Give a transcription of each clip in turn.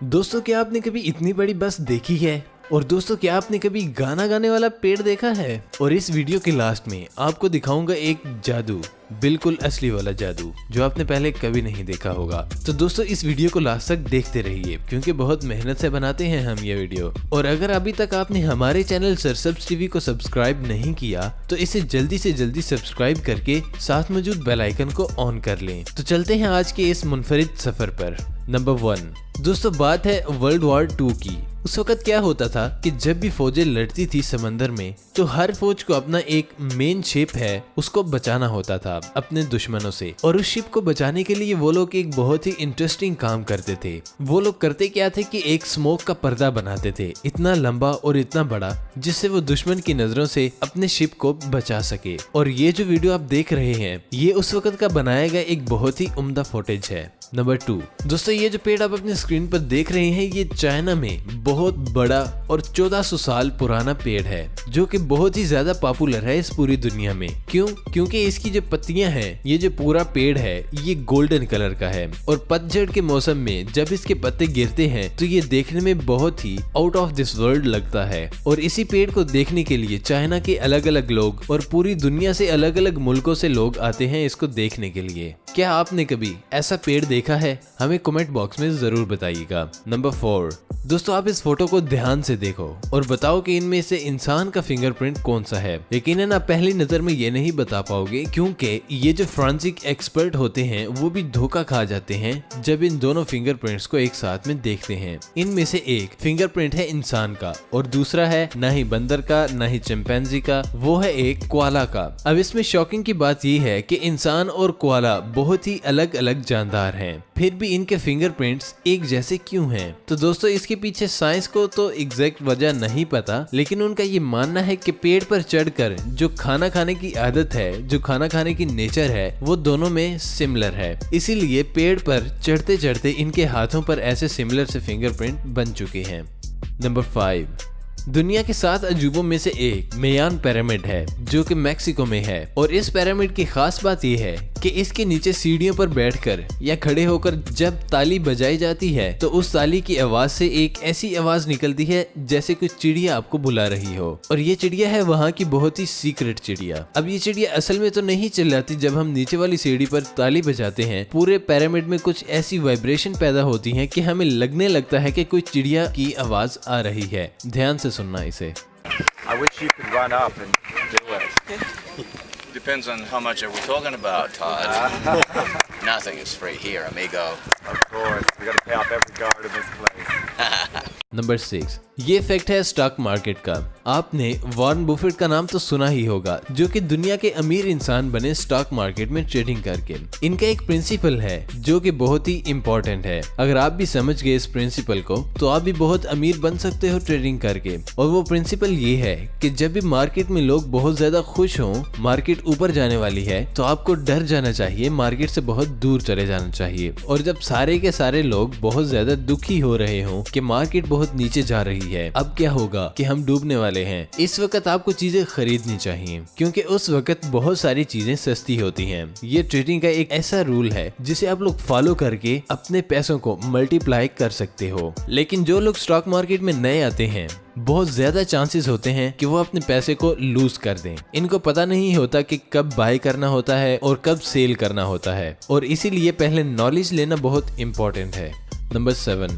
दोस्तों, क्या आपने कभी इतनी बड़ी बस देखी है? और दोस्तों, क्या आपने कभी गाना गाने वाला पेड़ देखा है? और इस वीडियो के लास्ट में आपको दिखाऊंगा एक जादू, बिल्कुल असली वाला जादू जो आपने पहले कभी नहीं देखा होगा। तो दोस्तों, इस वीडियो को लास्ट तक देखते रहिए क्योंकि बहुत मेहनत से बनाते हैं हम ये वीडियो। और अगर अभी तक आपने हमारे चैनल सरसब्स टीवी को सब्सक्राइब नहीं किया तो इसे जल्दी से जल्दी सब्सक्राइब करके साथ मौजूद बेल आइकन को ऑन कर लें। तो चलते हैं आज के इस मुनफरिद सफर पर। नंबर 1 दोस्तों, बात है वर्ल्ड वॉर 2 की। उस वक्त क्या होता था कि जब भी फौजें लड़ती थी समंदर में तो हर फौज को अपना एक मेन शिप है उसको बचाना होता था अपने दुश्मनों से। और उस शिप को बचाने के लिए वो लोग एक बहुत ही इंटरेस्टिंग काम करते थे। वो लोग करते क्या थे कि एक स्मोक का पर्दा बनाते थे, इतना लंबा और इतना बड़ा जिससे वो दुश्मन की नजरों से अपने शिप को बचा सके। और ये जो वीडियो आप देख रहे हैं ये उस वक्त का बनाया गया एक बहुत ही उम्दा फुटेज है। नंबर 2 दोस्तों, ये जो पेड़ आप अपने स्क्रीन पर देख रहे हैं ये चाइना में बहुत बड़ा और 1400 साल पुराना पेड़ है जो कि बहुत ही ज्यादा पॉपुलर है इस पूरी दुनिया में। क्यों? क्योंकि इसकी जो पत्तियां हैं, ये जो पूरा पेड़ है ये गोल्डन कलर का है और पतझड़ के मौसम में जब इसके पत्ते गिरते हैं तो ये देखने में बहुत ही आउट ऑफ दिस वर्ल्ड लगता है। और इसी पेड़ को देखने के लिए चाइना के अलग अलग लोग और पूरी दुनिया से अलग अलग मुल्कों से लोग आते हैं इसको देखने के लिए। क्या आपने कभी ऐसा पेड़ देखा है? हमें कमेंट बॉक्स में जरूर बताइएगा। नंबर 4 दोस्तों, आप इस फोटो को ध्यान से देखो और बताओ कि इनमें से इंसान का फिंगरप्रिंट कौन सा है। यकीनन आप पहली नजर में ये नहीं बता पाओगे क्योंकि ये जो फॉरेंसिक एक्सपर्ट होते हैं वो भी धोखा खा जाते हैं जब इन दोनों फिंगरप्रिंट्स को एक साथ में देखते हैं। इनमें से एक फिंगरप्रिंट है इंसान का और दूसरा है ना ही बंदर का ना ही चिंपैंजी का, वो है एक कोआला का। अब इसमें शॉकिंग की बात ये है कि इंसान और कोआला बहुत ही अलग अलग जानदार हैं, फिर भी इनके फिंगरप्रिंट्स एक जैसे क्यों हैं? तो दोस्तों, इसके पीछे साइंस को तो एग्जैक्ट वजह नहीं पता, लेकिन उनका ये मानना है कि पेड़ पर चढ़कर जो खाना खाने की आदत है, जो खाना खाने की नेचर है, वो दोनों में सिमिलर है। इसीलिए पेड़ पर चढ़ते चढ़ते इनके हाथों पर ऐसे सिमिलर से फिंगरप्रिंट बन चुके हैं। नंबर 5 दुनिया के 7 अजूबों में से एक मेयान पिरामिड है जो कि मेक्सिको में है। और इस पिरामिड की खास बात यह है कि इसके नीचे सीढ़ियों पर बैठकर या खड़े होकर जब ताली बजाई जाती है तो उस ताली की आवाज से एक ऐसी आवाज निकलती है जैसे कोई चिड़िया आपको बुला रही हो। और ये चिड़िया है वहाँ की बहुत ही सीक्रेट चिड़िया। अब ये चिड़िया असल में तो नहीं चिल्लाती, जब हम नीचे वाली सीढ़ी पर ताली बजाते हैं पूरे पिरामिड में कुछ ऐसी वाइब्रेशन पैदा होती है कि हमें लगने लगता है कि कोई चिड़िया की आवाज आ रही है। ध्यान से सुनना इसे। I wish you could run up and do it. Depends on how much are we talking about, Todd. Nothing is free here, amigo. Of course, we gotta pay off every guard in this place. Number 6 ये fact है stock market का। आपने Warren Buffett का नाम तो सुना ही होगा जो कि दुनिया के अमीर इंसान बने स्टॉक मार्केट में ट्रेडिंग करके। इनका एक प्रिंसिपल है जो कि बहुत ही इम्पोर्टेंट है। अगर आप भी समझ गए इस प्रिंसिपल को तो आप भी बहुत अमीर बन सकते हो ट्रेडिंग करके। और वो प्रिंसिपल ये है कि जब भी मार्केट में लोग बहुत ज्यादा खुश हों, मार्केट ऊपर जाने वाली है, तो आपको डर जाना चाहिए, मार्केट से बहुत दूर चले जाना चाहिए। और जब सारे के सारे लोग बहुत ज्यादा दुखी हो रहे हों कि मार्केट बहुत नीचे जा रही है, अब क्या होगा कि हम डूबने वाले हैं, इस वक्त आपको चीजें खरीदनी चाहिए क्योंकि उस वक्त बहुत सारी चीजें सस्ती होती हैं। ये ट्रेडिंग का एक ऐसा रूल है जिसे आप लोग फॉलो करके अपने पैसों को मल्टीप्लाई कर सकते हो। लेकिन जो लोग स्टॉक मार्केट में नए आते हैं बहुत ज्यादा चांसेस होते हैं कि वो अपने पैसे को लूज कर दें। इनको पता नहीं होता कि कब बाय करना होता है और कब सेल करना होता है, और इसीलिए पहले नॉलेज लेना बहुत इम्पोर्टेंट है। नंबर 7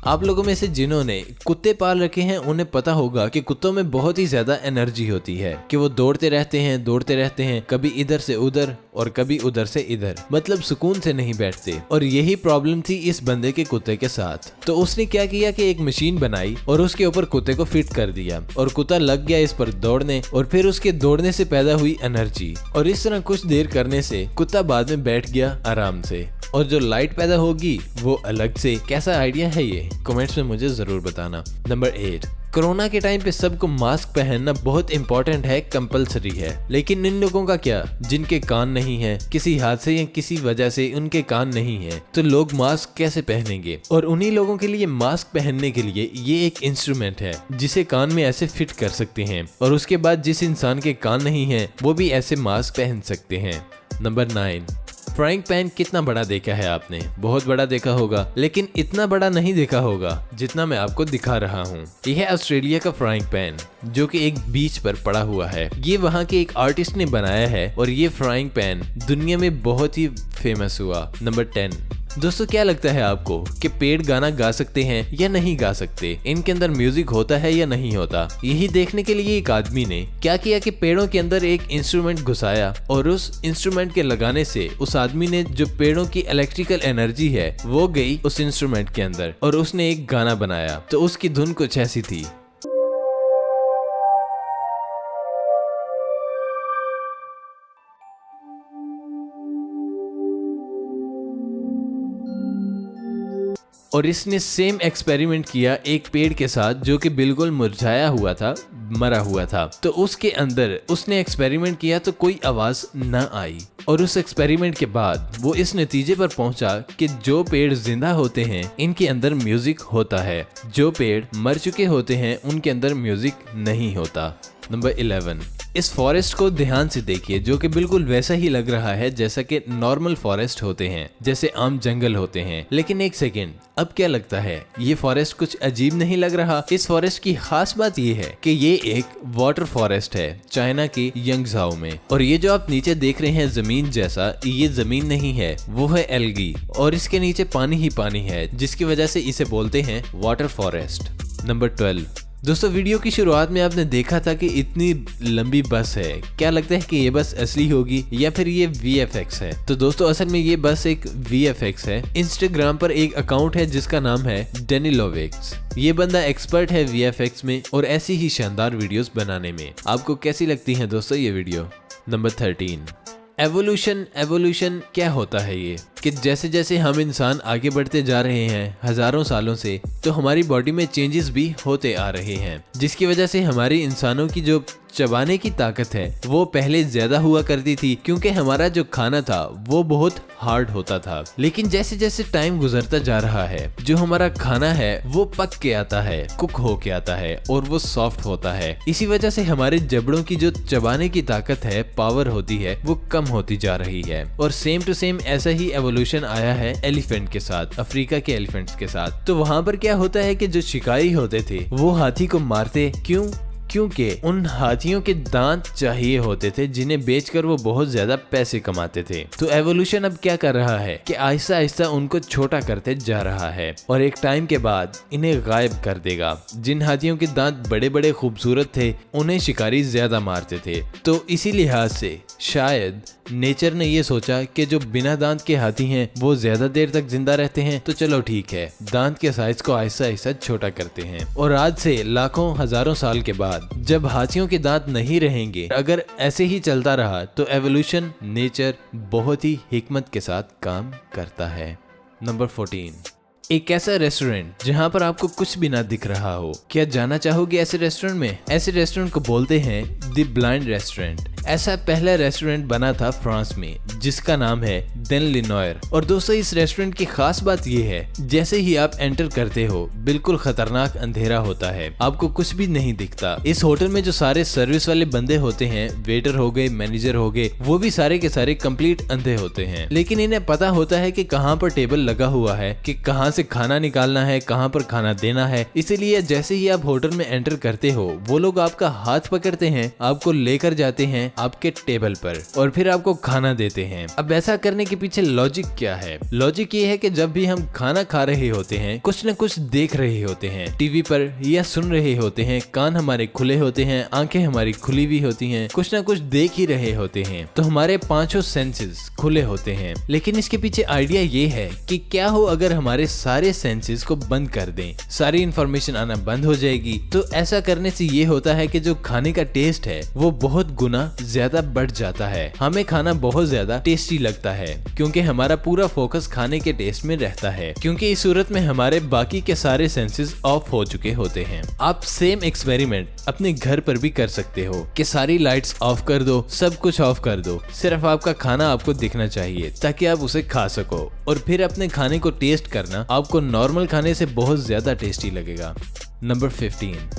आप लोगों में से जिन्होंने कुत्ते पाल रखे हैं उन्हें पता होगा कि कुत्तों में बहुत ही ज्यादा एनर्जी होती है कि वो दौड़ते रहते हैं, कभी इधर से उधर और कभी उधर से इधर, मतलब सुकून से नहीं बैठते। और यही प्रॉब्लम थी इस बंदे के कुत्ते के साथ। तो उसने क्या किया कि एक मशीन बनाई और उसके ऊपर कुत्ते को फिट कर दिया और कुत्ता लग गया इस पर दौड़ने, और फिर उसके दौड़ने से पैदा हुई एनर्जी। और इस तरह कुछ देर करने से कुत्ता बाद में बैठ गया आराम से, और जो लाइट पैदा होगी वो अलग से। कैसा आइडिया है ये? कमेंट्स में मुझे जरूर बताना। नंबर 8 कोरोना के टाइम पे सबको मास्क पहनना बहुत इंपॉर्टेंट है, कंपलसरी है। लेकिन इन लोगों का क्या जिनके कान नहीं है, किसी हादसे या किसी वजह से उनके कान नहीं है, तो लोग मास्क कैसे पहनेंगे? और उन्हीं लोगों के लिए मास्क पहनने के लिए ये एक इंस्ट्रूमेंट है जिसे कान में ऐसे फिट कर सकते हैं, और उसके बाद जिस इंसान के कान नहीं है वो भी ऐसे मास्क पहन सकते हैं। नंबर 9 फ्राइंग पैन कितना बड़ा देखा है आपने? बहुत बड़ा देखा होगा, लेकिन इतना बड़ा नहीं देखा होगा जितना मैं आपको दिखा रहा हूँ। यह है ऑस्ट्रेलिया का फ्राइंग पैन जो कि एक बीच पर पड़ा हुआ है। ये वहाँ के एक आर्टिस्ट ने बनाया है और ये फ्राइंग पैन दुनिया में बहुत ही फेमस हुआ। नंबर 10। दोस्तों क्या लगता है आपको कि पेड़ गाना गा सकते हैं या नहीं गा सकते? इनके अंदर म्यूजिक होता है या नहीं होता? यही देखने के लिए एक आदमी ने क्या किया कि पेड़ों के अंदर एक इंस्ट्रूमेंट घुसाया और उस इंस्ट्रूमेंट के लगाने से उस आदमी ने जो पेड़ों की इलेक्ट्रिकल एनर्जी है वो गई उस इंस्ट्रूमेंट के अंदर और उसने एक गाना बनाया। तो उसकी धुन कुछ ऐसी थी। और इसने सेम एक्सपेरिमेंट किया एक पेड़ के साथ जो कि बिल्कुल मुरझाया हुआ था, मरा हुआ था। तो उसके अंदर उसने एक्सपेरिमेंट किया तो कोई आवाज न आई और उस एक्सपेरिमेंट के बाद वो इस नतीजे पर पहुंचा कि जो पेड़ जिंदा होते हैं इनके अंदर म्यूजिक होता है, जो पेड़ मर चुके होते हैं उनके अंदर म्यूजिक नहीं होता। नंबर 11। इस फॉरेस्ट को ध्यान से देखिए जो कि बिल्कुल वैसा ही लग रहा है जैसा कि नॉर्मल फॉरेस्ट होते हैं, जैसे आम जंगल होते हैं। लेकिन एक सेकेंड, अब क्या लगता है ये फॉरेस्ट कुछ अजीब नहीं लग रहा? इस फॉरेस्ट की खास बात ये है कि ये एक वाटर फॉरेस्ट है चाइना के यंगजाओ में। और ये जो आप नीचे देख रहे हैं जमीन जैसा, ये जमीन नहीं है, वो है एल्गी और इसके नीचे पानी ही पानी है जिसकी वजह से इसे बोलते हैं वाटर फॉरेस्ट। नंबर 12। दोस्तों वीडियो की शुरुआत में आपने देखा था कि इतनी लंबी बस है। क्या लगता है कि ये बस असली होगी या फिर ये VFX है? तो दोस्तों असल में ये बस एक VFX है। इंस्टाग्राम पर एक अकाउंट है जिसका नाम है डेनिलोविक्स। ये बंदा एक्सपर्ट है VFX में और ऐसी ही शानदार वीडियोस बनाने में। आपको कैसी लगती है दोस्तों ये वीडियो? नंबर 13। एवोल्यूशन क्या होता है ये? कि जैसे जैसे हम इंसान आगे बढ़ते जा रहे हैं हजारों सालों से, तो हमारी बॉडी में चेंजेस भी होते आ रहे हैं जिसकी वजह से हमारी इंसानों की जो चबाने की ताकत है वो पहले ज्यादा हुआ करती थी क्योंकि हमारा जो खाना था वो बहुत हार्ड होता था। लेकिन जैसे जैसे टाइम गुजरता जा रहा है जो हमारा खाना है वो पक के आता है, कुक हो के आता है और वो सॉफ्ट होता है। इसी वजह से हमारे जबड़ों की जो चबाने की ताकत है, पावर होती है, वो कम होती जा रही है। और सेम टू सेम ऐसा ही एवोल्यूशन आया है एलिफेंट के साथ, अफ्रीका के एलिफेंट्स के साथ। तो वहाँ पर क्या होता है कि जो शिकारी होते थे वो हाथी को मारते, क्योंकि उन हाथियों के दांत चाहिए होते थे जिन्हें बेचकर वो बहुत ज्यादा पैसे कमाते थे। तो एवोल्यूशन अब क्या कर रहा है कि आहिस्ता आहिस्ता उनको छोटा करते जा रहा है और एक टाइम के बाद इन्हें गायब कर देगा। जिन हाथियों के दांत बड़े बड़े खूबसूरत थे उन्हें शिकारी ज्यादा मारते थे। तो इसी लिहाज से शायद नेचर ने ये सोचा कि जो बिना दांत के हाथी हैं वो ज्यादा देर तक जिंदा रहते हैं, तो चलो ठीक है, दांत के साइज को आहिस्ता आहिस्ता छोटा करते हैं। और आज से लाखों हजारों साल के बाद जब हाथियों के दांत नहीं रहेंगे, अगर ऐसे ही चलता रहा तो एवोल्यूशन, नेचर बहुत ही हिकमत के साथ काम करता है। नंबर 14। एक ऐसा रेस्टोरेंट जहां पर आपको कुछ भी ना दिख रहा हो। क्या जाना चाहोगे ऐसे रेस्टोरेंट में? ऐसे रेस्टोरेंट को बोलते हैं द ब्लाइंड रेस्टोरेंट। ऐसा पहला रेस्टोरेंट बना था फ्रांस में जिसका नाम है देन लिनोयर। और दोस्तों इस रेस्टोरेंट की खास बात यह है जैसे ही आप एंटर करते हो बिल्कुल खतरनाक अंधेरा होता है, आपको कुछ भी नहीं दिखता। इस होटल में जो सारे सर्विस वाले बंदे होते हैं, वेटर हो गए, मैनेजर हो गए, वो भी सारे के सारे कंप्लीट अंधे होते हैं। लेकिन इन्हें पता होता है कि कहाँ पर टेबल लगा हुआ है, कि कहाँ से खाना निकालना है, कहाँ पर खाना देना है। इसीलिए जैसे ही आप होटल में एंटर करते हो वो लोग आपका हाथ पकड़ते हैं, आपको लेकर जाते हैं आपके टेबल पर और फिर आपको खाना देते हैं। अब ऐसा करने के पीछे लॉजिक क्या है? लॉजिक ये है कि जब भी हम खाना खा रहे होते हैं कुछ न कुछ देख रहे होते हैं टीवी पर या सुन रहे होते हैं, कान हमारे खुले होते हैं, आंखें हमारी खुली हुई होती हैं, कुछ न कुछ देख ही रहे होते हैं। तो हमारे पांचों सेंसेस खुले होते हैं। लेकिन इसके पीछे आइडिया ये है कि क्या हो अगर हमारे सारे सेंसेस को बंद कर दें, सारी इंफॉर्मेशन आना बंद हो जाएगी। तो ऐसा करने से ये होता है कि जो खाने का टेस्ट है वो बहुत गुना ज्यादा बढ़ जाता है। हमें खाना बहुत ज्यादा टेस्टी लगता है क्योंकि हमारा पूरा फोकस खाने के टेस्ट में रहता है, क्योंकि इस सूरत में हमारे बाकी के सारे सेंसेस ऑफ हो चुके होते हैं। आप सेम एक्सपेरिमेंट अपने घर पर भी कर सकते हो कि सारी लाइट्स ऑफ कर दो, सब कुछ ऑफ कर दो, सिर्फ आपका खाना आपको दिखना चाहिए ताकि आप उसे खा सको और फिर अपने खाने को टेस्ट करना, आपको नॉर्मल खाने से बहुत ज्यादा टेस्टी लगेगा। नंबर 15।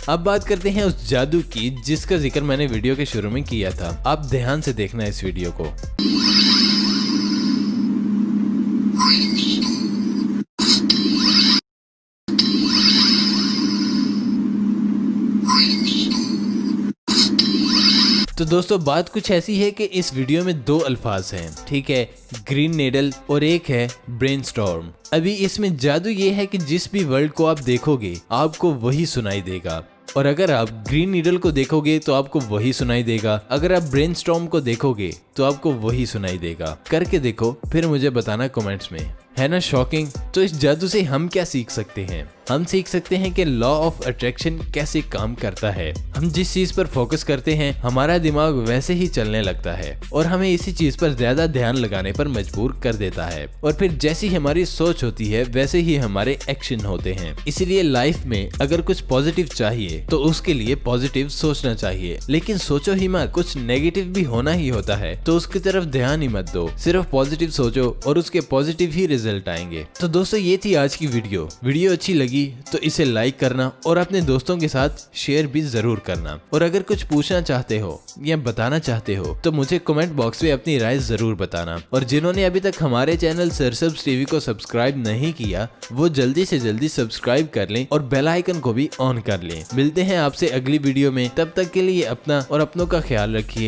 अब बात करते हैं उस जादू की जिसका जिक्र मैंने वीडियो के शुरू में किया था। आप ध्यान से देखना इस वीडियो को। तो दोस्तों बात कुछ ऐसी है कि इस वीडियो में 2 अल्फाज हैं, ठीक है, ग्रीन नीडल और एक है ब्रेनस्टॉर्म। अभी इसमें जादू ये है कि जिस भी वर्ड को आप देखोगे आपको वही सुनाई देगा, और अगर आप ग्रीन नीडल को देखोगे तो आपको वही सुनाई देगा, अगर आप ब्रेनस्टॉर्म को देखोगे तो आपको वही सुनाई देगा। करके देखो फिर मुझे बताना कमेंट्स में, है ना शॉकिंग। तो इस जादू से हम क्या सीख सकते हैं? हम सीख सकते हैं कि लॉ ऑफ अट्रैक्शन कैसे काम करता है। हम जिस चीज पर फोकस करते हैं हमारा दिमाग वैसे ही चलने लगता है और हमें इसी चीज पर ज्यादा ध्यान लगाने पर मजबूर कर देता है, और फिर जैसी हमारी सोच होती है वैसे ही हमारे एक्शन होते हैं। इसीलिए लाइफ में अगर कुछ पॉजिटिव चाहिए तो उसके लिए पॉजिटिव सोचना चाहिए, लेकिन सोचो ही मत, कुछ नेगेटिव भी होना ही होता है तो उसकी तरफ ध्यान ही मत दो, सिर्फ पॉजिटिव सोचो और उसके पॉजिटिव ही रिजल्ट आएंगे। तो दोस्तों ये थी आज की वीडियो अच्छी लगी तो इसे लाइक करना और अपने दोस्तों के साथ शेयर भी जरूर करना, और अगर कुछ पूछना चाहते हो या बताना चाहते हो तो मुझे कमेंट बॉक्स में अपनी राय जरूर बताना। और जिन्होंने अभी तक हमारे चैनल सरसब्स टीवी को सब्सक्राइब नहीं किया वो जल्दी से जल्दी सब्सक्राइब कर लें और बेल आइकन को भी ऑन कर लें। मिलते हैं आपसे अगली वीडियो में, तब तक के लिए अपना और अपनों का ख्याल रखिए।